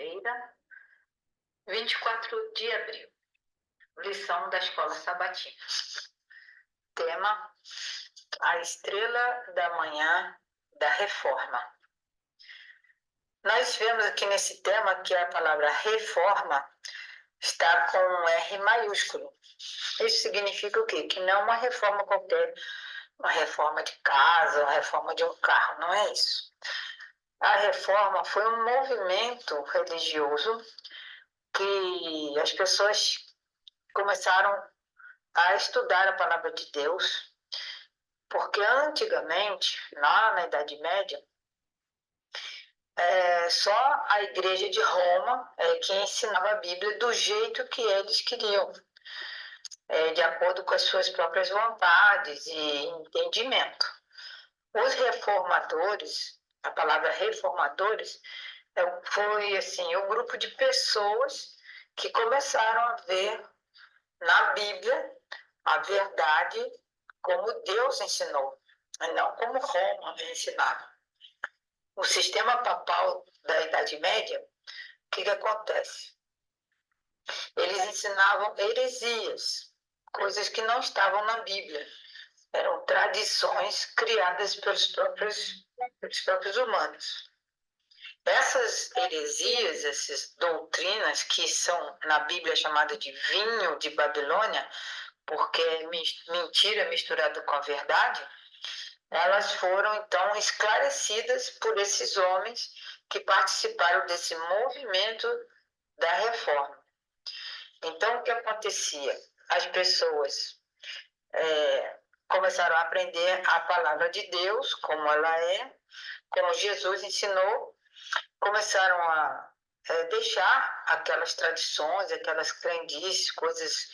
Segunda-feira, 24 de abril. Lição da Escola Sabatina. Tema: a estrela da manhã da reforma. Nós vemos aqui nesse tema que a palavra reforma está com um R maiúsculo. Isso significa o quê? Que não é uma reforma qualquer, uma reforma de casa, uma reforma de um carro, não é isso. A reforma foi um movimento religioso que as pessoas começaram a estudar a palavra de Deus, porque antigamente, lá na Idade Média, só a Igreja de Roma que ensinava a Bíblia do jeito que eles queriam, de acordo com as suas próprias vontades e entendimento. Os reformadores, a palavra reformadores, foi assim, um grupo de pessoas que começaram a ver na Bíblia a verdade como Deus ensinou, não como Roma ensinava. O sistema papal da Idade Média, o que acontece? Eles ensinavam heresias, coisas que não estavam na Bíblia. Eram tradições criadas pelos próprios humanos. Essas heresias, essas doutrinas que são na Bíblia chamadas de vinho de Babilônia, porque é mentira misturada com a verdade, elas foram então esclarecidas por esses homens que participaram desse movimento da reforma. Então, o que acontecia? As pessoas começaram a aprender a palavra de Deus, como ela é, como Jesus ensinou, começaram a deixar aquelas tradições, aquelas crendices, coisas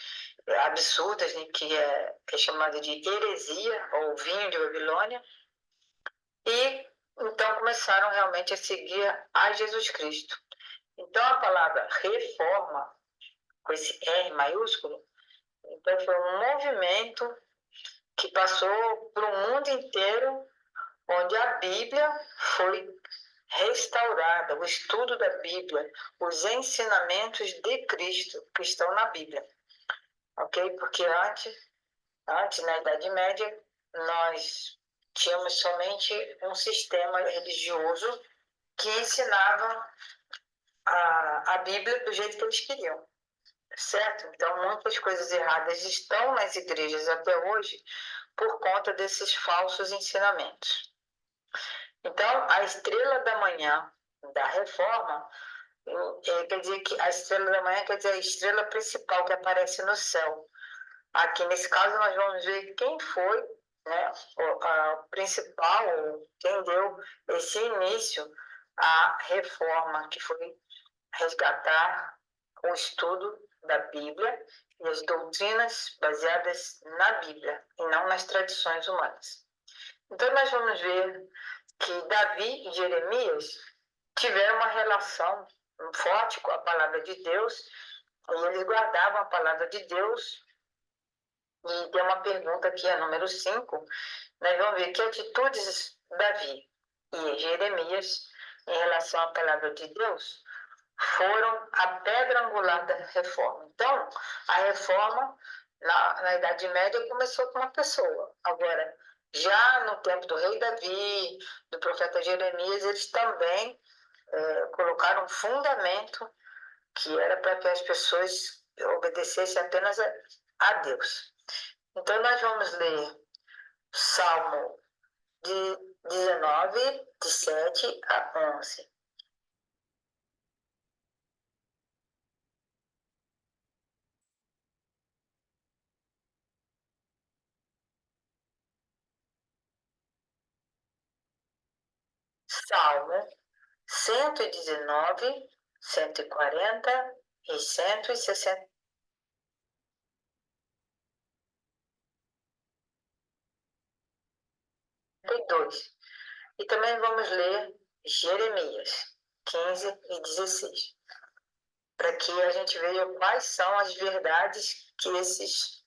absurdas, né, que é chamada de heresia, ou vinho de Babilônia, e então começaram realmente a seguir a Jesus Cristo. Então a palavra reforma, com esse R maiúsculo, então foi um movimento que passou para o mundo inteiro, onde a Bíblia foi restaurada, o estudo da Bíblia, os ensinamentos de Cristo que estão na Bíblia. Ok? Porque antes, na Idade Média, nós tínhamos somente um sistema religioso que ensinava a Bíblia do jeito que eles queriam, certo? Então, muitas coisas erradas estão nas igrejas até hoje por conta desses falsos ensinamentos. Então, a estrela da manhã da reforma quer dizer que a estrela da manhã quer dizer a estrela principal que aparece no céu. Aqui, nesse caso, nós vamos ver quem foi, né, o principal, quem deu esse início à reforma, que foi resgatar o estudo da Bíblia e as doutrinas baseadas na Bíblia e não nas tradições humanas. Então, nós vamos ver que Davi e Jeremias tiveram uma relação forte com a palavra de Deus e eles guardavam a palavra de Deus. E tem uma pergunta aqui, a número 5. Nós vamos ver que atitudes Davi e Jeremias em relação à palavra de Deus foram a pedra angular da reforma. Então, a reforma na Idade Média começou com uma pessoa. Agora, já no tempo do rei Davi, do profeta Jeremias, eles também colocaram um fundamento que era para que as pessoas obedecessem apenas a Deus. Então, nós vamos ler Salmo de 19, de 7 a 11. Salmo 119, 140 e 162. E também vamos ler Jeremias 15 e 16, para que a gente veja quais são as verdades que esses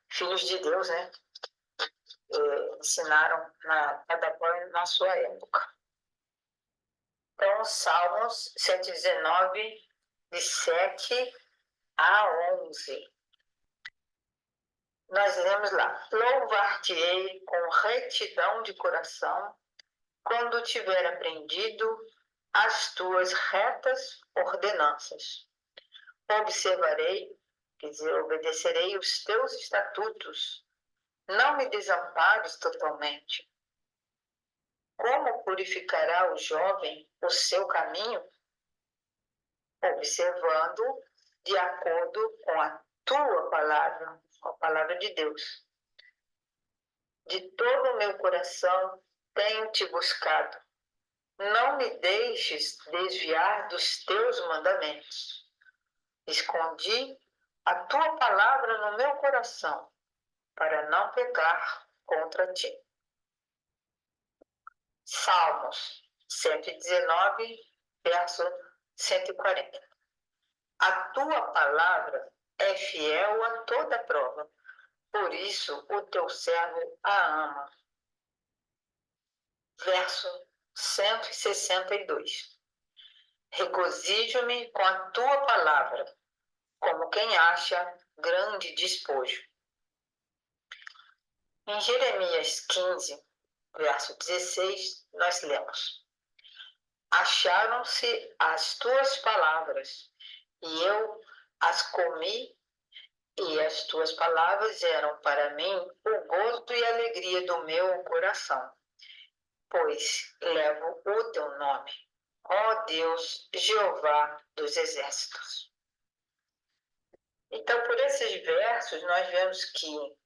filhos de Deus, né, ensinaram cada qual na sua época. Então, Então, Salmos 119, de 7 a 11. Nós lemos lá: louvar-te-ei com retidão de coração, quando tiver aprendido as tuas retas ordenanças. Observarei, quer dizer, obedecerei os teus estatutos. Não me desampares totalmente. Como purificará o jovem o seu caminho? Observando de acordo com a tua palavra, com a palavra de Deus. De todo o meu coração tenho te buscado. Não me deixes desviar dos teus mandamentos. Escondi a tua palavra no meu coração, para não pecar contra ti. Salmos 119, verso 140. A tua palavra é fiel a toda prova, por isso o teu servo a ama. Verso 162. Regozijo-me com a tua palavra, como quem acha grande despojo. Em Jeremias 15, verso 16, nós lemos: acharam-se as tuas palavras, e eu as comi, e as tuas palavras eram para mim o gozo e a alegria do meu coração, pois levo o teu nome, ó Deus, Jeová dos exércitos. Então, por esses versos, nós vemos que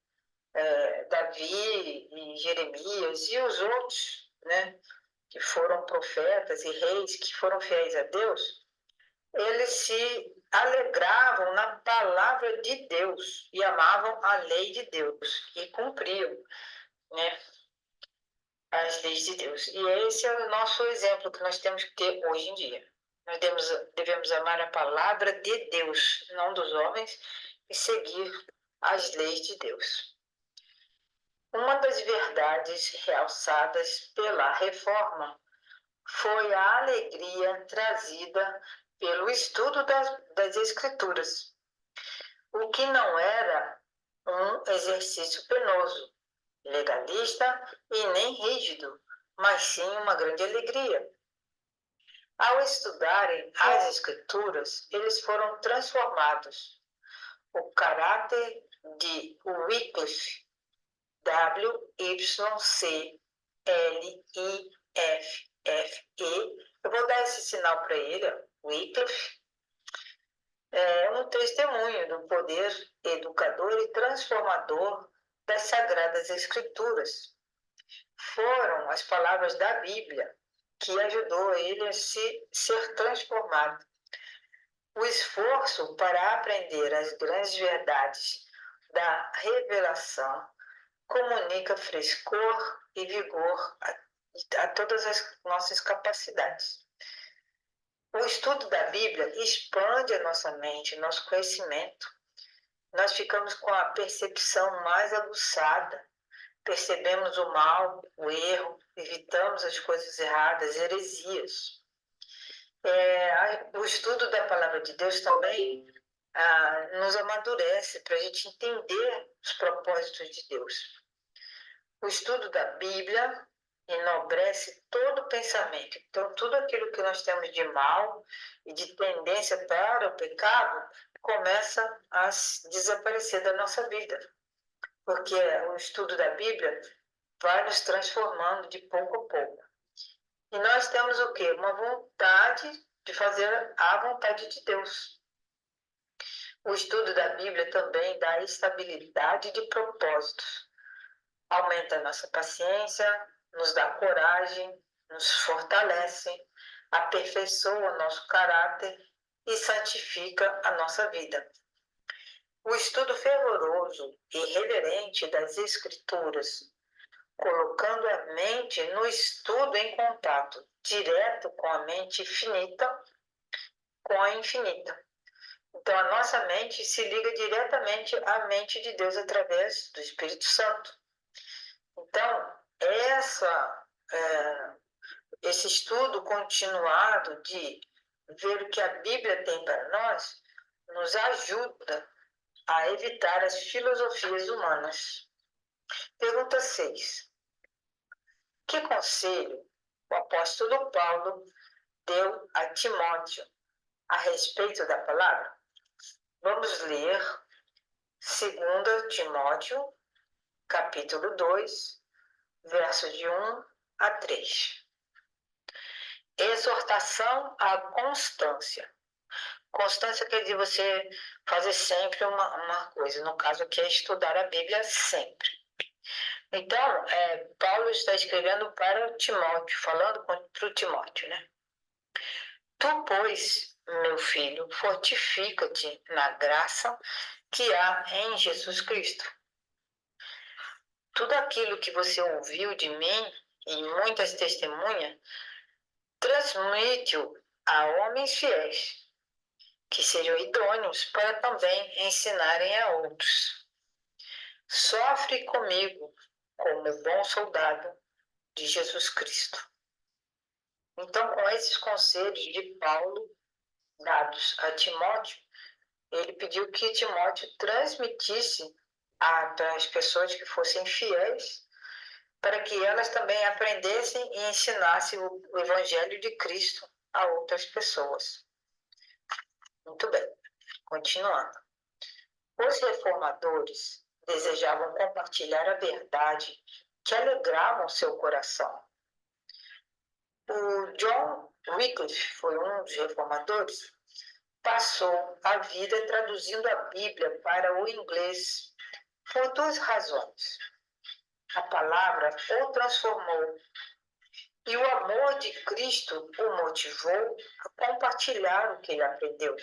Davi e Jeremias e os outros, né, que foram profetas e reis que foram fiéis a Deus, eles se alegravam na palavra de Deus e amavam a lei de Deus e cumpriam, né, as leis de Deus. E esse é o nosso exemplo que nós temos que ter hoje em dia. Nós devemos amar a palavra de Deus, não dos homens, e seguir as leis de Deus. Uma das verdades realçadas pela reforma foi a alegria trazida pelo estudo das Escrituras, o que não era um exercício penoso, legalista e nem rígido, mas sim uma grande alegria. Ao estudarem as Escrituras, eles foram transformados. O caráter de Wycliffe, W-Y-C-L-I-F-F-E, eu vou dar esse sinal para ele, Wycliffe, é um testemunho do poder educador e transformador das Sagradas Escrituras. Foram as palavras da Bíblia que ajudou ele a ser transformado. O esforço para aprender as grandes verdades da revelação comunica frescor e vigor a todas as nossas capacidades. O estudo da Bíblia expande a nossa mente, nosso conhecimento. Nós ficamos com a percepção mais aguçada, percebemos o mal, o erro, evitamos as coisas erradas, heresias. O estudo da palavra de Deus também nos amadurece para a gente entender os propósitos de Deus. O estudo da Bíblia enobrece todo o pensamento. Então, tudo aquilo que nós temos de mal e de tendência para o pecado começa a desaparecer da nossa vida. Porque o estudo da Bíblia vai nos transformando de pouco a pouco. E nós temos o quê? Uma vontade de fazer a vontade de Deus. O estudo da Bíblia também dá estabilidade de propósitos. Aumenta a nossa paciência, nos dá coragem, nos fortalece, aperfeiçoa o nosso caráter e santifica a nossa vida. O estudo fervoroso e reverente das Escrituras, colocando a mente no estudo em contato direto com a mente finita, com a infinita. Então, a nossa mente se liga diretamente à mente de Deus através do Espírito Santo. Então, esse estudo continuado de ver o que a Bíblia tem para nós, nos ajuda a evitar as filosofias humanas. Pergunta 6. Que conselho o apóstolo Paulo deu a Timóteo a respeito da palavra? Vamos ler 2 Timóteo, capítulo 2, versos de 1 a 3. Exortação à constância. Constância quer dizer você fazer sempre uma coisa. No caso aqui é estudar a Bíblia sempre. Então, Paulo está escrevendo para Timóteo, falando para o Timóteo, né? Tu, pois, meu filho, fortifica-te na graça que há em Jesus Cristo. Tudo aquilo que você ouviu de mim e muitas testemunhas, transmite-o a homens fiéis, que sejam idôneos para também ensinarem a outros. Sofre comigo como bom soldado de Jesus Cristo. Então, com esses conselhos de Paulo dados a Timóteo, ele pediu que Timóteo transmitisse para as pessoas que fossem fiéis, para que elas também aprendessem e ensinassem o Evangelho de Cristo a outras pessoas. Muito bem, continuando. Os reformadores desejavam compartilhar a verdade que alegrava o seu coração. O John Wycliffe foi um dos reformadores, passou a vida traduzindo a Bíblia para o inglês por duas razões. A palavra o transformou e o amor de Cristo o motivou a compartilhar o que ele aprendeu.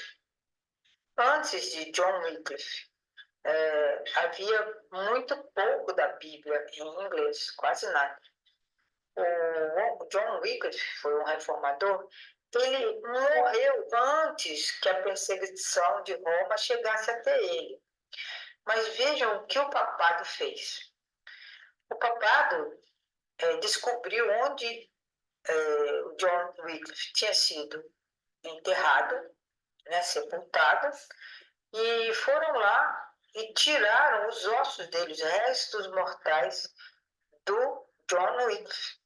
Antes de John Wycliffe, havia muito pouco da Bíblia em inglês, quase nada. O John Wycliffe foi um reformador. Ele morreu antes que a perseguição de Roma chegasse até ele. Mas vejam o que o papado fez. O papado descobriu onde o John Wycliffe tinha sido enterrado, né, sepultado, e foram lá e tiraram os ossos dele, os restos mortais do John Wycliffe.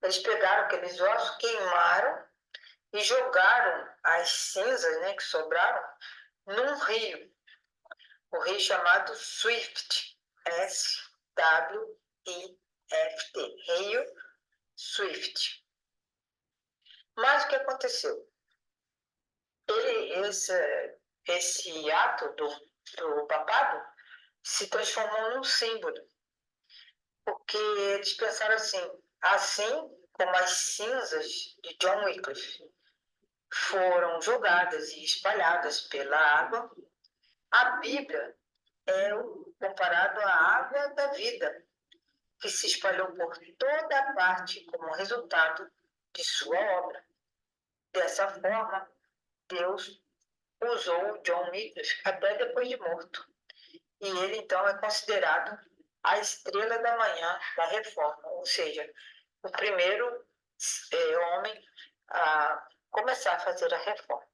Eles pegaram aqueles ossos, queimaram e jogaram as cinzas, né, que sobraram num rio, o rio chamado Swift, S-W-I-F-T, Rio Swift. Mas o que aconteceu? Esse ato do papado se transformou num símbolo, porque eles pensaram assim como as cinzas de John Wycliffe foram jogadas e espalhadas pela água, a Bíblia é comparado à água da vida, que se espalhou por toda a parte como resultado de sua obra. Dessa forma, Deus usou John Wycliffe até depois de morto. E ele, então, é considerado a estrela da manhã da reforma, ou seja, o primeiro homem a começar a fazer a reforma.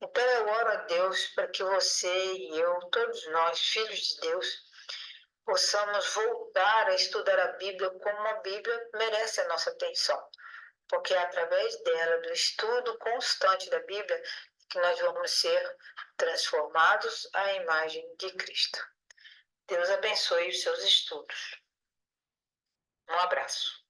Então, eu oro a Deus para que você e eu, todos nós, filhos de Deus, possamos voltar a estudar a Bíblia como a Bíblia merece a nossa atenção, porque é através dela, do estudo constante da Bíblia, que nós vamos ser transformados à imagem de Cristo. Deus abençoe os seus estudos. Um abraço.